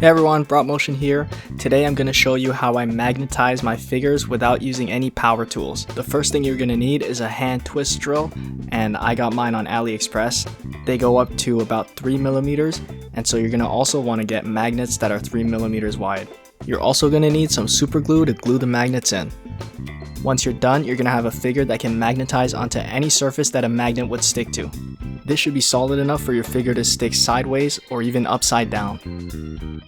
Hey everyone, Brought Motion here. Today I'm going to show you how I magnetize my figures without using any power tools. The first thing you're going to need is a hand twist drill, and I got mine on AliExpress. They go up to about 3mm, and so you're going to also want to get magnets that are 3mm wide. You're also going to need some super glue to glue the magnets in. Once you're done, you're going to have a figure that can magnetize onto any surface that a magnet would stick to. This should be solid enough for your figure to stick sideways or even upside down.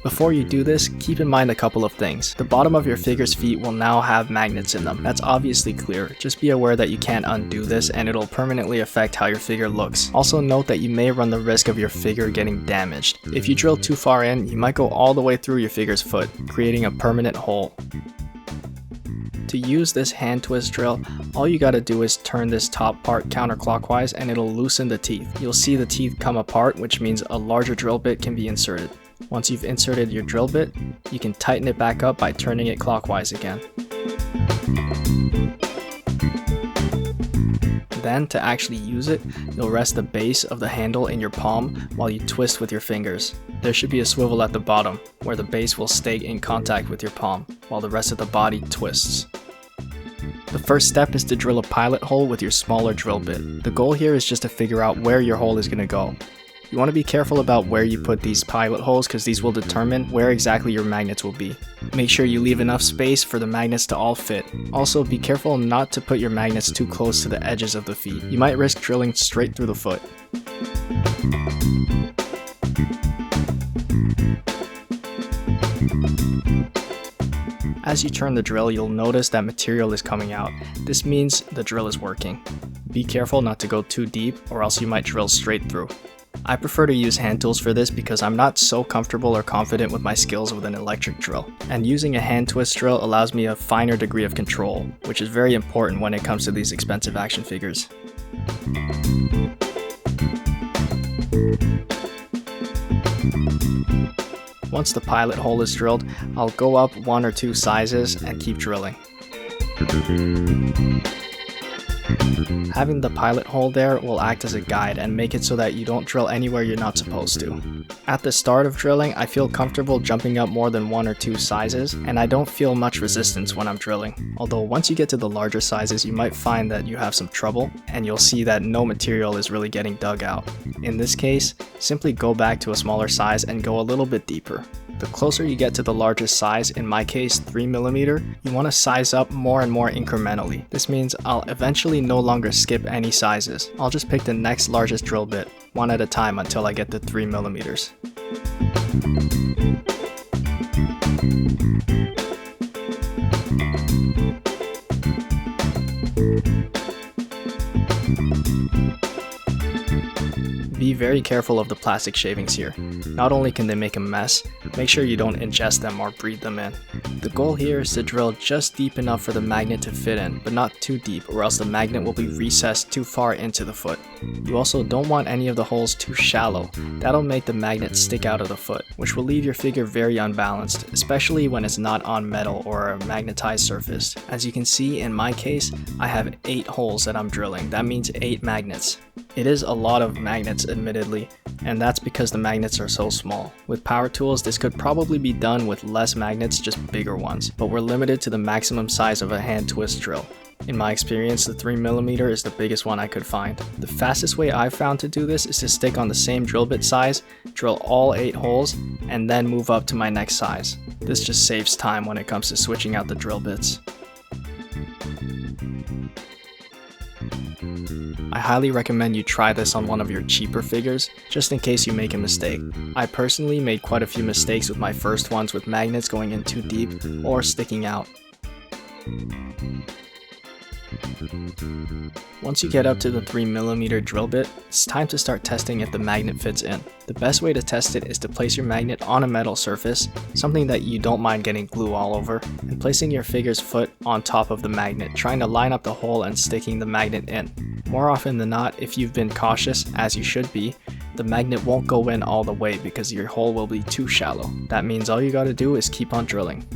Before you do this, keep in mind a couple of things. The bottom of your figure's feet will now have magnets in them. That's obviously clear. Just be aware that you can't undo this and it'll permanently affect how your figure looks. Also note that you may run the risk of your figure getting damaged. If you drill too far in, you might go all the way through your figure's foot, creating a permanent hole. To use this hand twist drill, all you gotta do is turn this top part counterclockwise and it'll loosen the teeth. You'll see the teeth come apart, which means a larger drill bit can be inserted. Once you've inserted your drill bit, you can tighten it back up by turning it clockwise again. Then, to actually use it, you'll rest the base of the handle in your palm while you twist with your fingers. There should be a swivel at the bottom, where the base will stay in contact with your palm, while the rest of the body twists. The first step is to drill a pilot hole with your smaller drill bit. The goal here is just to figure out where your hole is going to go. You want to be careful about where you put these pilot holes because these will determine where exactly your magnets will be. Make sure you leave enough space for the magnets to all fit. Also, be careful not to put your magnets too close to the edges of the feet. You might risk drilling straight through the foot. As you turn the drill, you'll notice that material is coming out. This means the drill is working. Be careful not to go too deep or else you might drill straight through. I prefer to use hand tools for this because I'm not so comfortable or confident with my skills with an electric drill. And using a hand twist drill allows me a finer degree of control, which is very important when it comes to these expensive action figures. Once the pilot hole is drilled, I'll go up 1 or 2 sizes and keep drilling. Having the pilot hole there will act as a guide and make it so that you don't drill anywhere you're not supposed to. At the start of drilling, I feel comfortable jumping up more than 1 or 2 sizes, and I don't feel much resistance when I'm drilling. Although once you get to the larger sizes, you might find that you have some trouble, and you'll see that no material is really getting dug out. In this case, simply go back to a smaller size and go a little bit deeper. The closer you get to the largest size, in my case 3mm, you want to size up more and more incrementally. This means I'll eventually no longer skip any sizes. I'll just pick the next largest drill bit, one at a time until I get to 3mm. Be very careful of the plastic shavings here. Not only can they make a mess, make sure you don't ingest them or breathe them in. The goal here is to drill just deep enough for the magnet to fit in, but not too deep or else the magnet will be recessed too far into the foot. You also don't want any of the holes too shallow. That'll make the magnet stick out of the foot, which will leave your figure very unbalanced, especially when it's not on metal or a magnetized surface. As you can see, in my case, I have 8 holes that I'm drilling. That means 8 magnets. It is a lot of magnets, admittedly, and that's because the magnets are so small. With power tools, this could probably be done with less magnets, just bigger ones, but we're limited to the maximum size of a hand twist drill. In my experience, the 3mm is the biggest one I could find. The fastest way I've found to do this is to stick on the same drill bit size, drill all 8 holes, and then move up to my next size. This just saves time when it comes to switching out the drill bits. I highly recommend you try this on one of your cheaper figures, just in case you make a mistake. I personally made quite a few mistakes with my first ones with magnets going in too deep or sticking out. Once you get up to the 3mm drill bit, it's time to start testing if the magnet fits in. The best way to test it is to place your magnet on a metal surface, something that you don't mind getting glue all over, and placing your figure's foot on top of the magnet, trying to line up the hole and sticking the magnet in. More often than not, if you've been cautious, as you should be, the magnet won't go in all the way because your hole will be too shallow. That means all you gotta do is keep on drilling.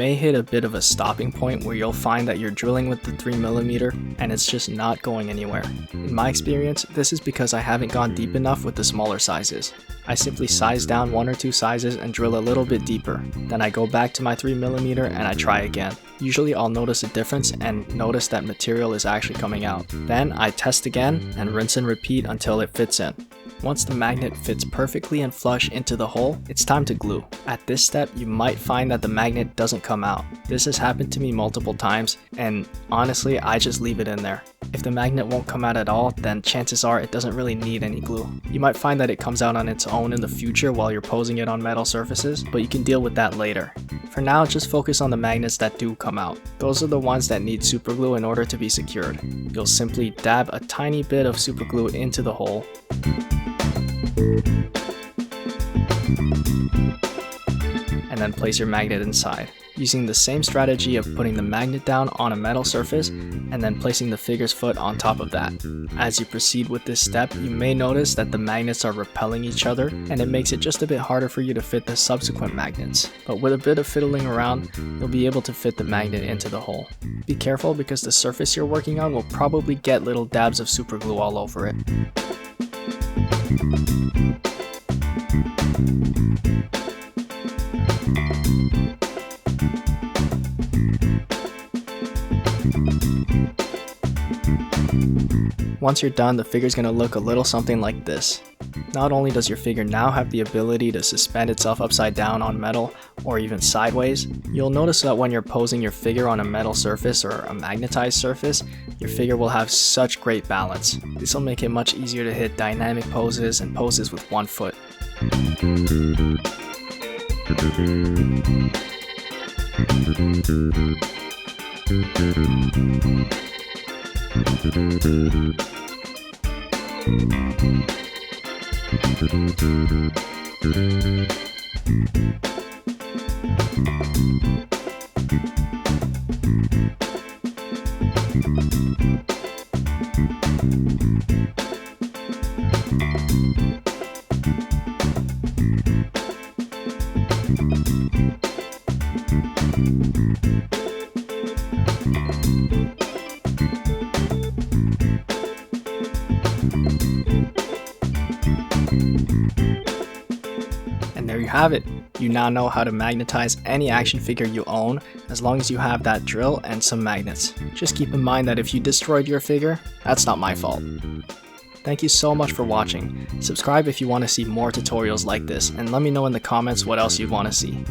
may hit a bit of a stopping point where you'll find that you're drilling with the 3mm and it's just not going anywhere. In my experience, this is because I haven't gone deep enough with the smaller sizes. I simply size down 1 or 2 sizes and drill a little bit deeper. Then I go back to my 3mm and I try again. Usually I'll notice a difference and notice that material is actually coming out. Then I test again and rinse and repeat until it fits in. Once the magnet fits perfectly and flush into the hole, it's time to glue. At this step, you might find that the magnet doesn't come out. This has happened to me multiple times, and honestly, I just leave it in there. If the magnet won't come out at all, then chances are it doesn't really need any glue. You might find that it comes out on its own in the future while you're posing it on metal surfaces, but you can deal with that later. For now, just focus on the magnets that do come out. Those are the ones that need superglue in order to be secured. You'll simply dab a tiny bit of superglue into the hole, and then place your magnet inside, using the same strategy of putting the magnet down on a metal surface and then placing the figure's foot on top of that. As you proceed with this step, you may notice that the magnets are repelling each other, and it makes it just a bit harder for you to fit the subsequent magnets. But with a bit of fiddling around, you'll be able to fit the magnet into the hole. Be careful because the surface you're working on will probably get little dabs of superglue all over it. Once you're done, the figure's gonna look a little something like this. Not only does your figure now have the ability to suspend itself upside down on metal or even sideways, you'll notice that when you're posing your figure on a metal surface or a magnetized surface, your figure will have such great balance. This will make it much easier to hit dynamic poses and poses with one foot. And there you have it. You now know how to magnetize any action figure you own, as long as you have that drill and some magnets. Just keep in mind that if you destroyed your figure, that's not my fault. Thank you so much for watching. Subscribe if you want to see more tutorials like this, and let me know in the comments what else you'd want to see.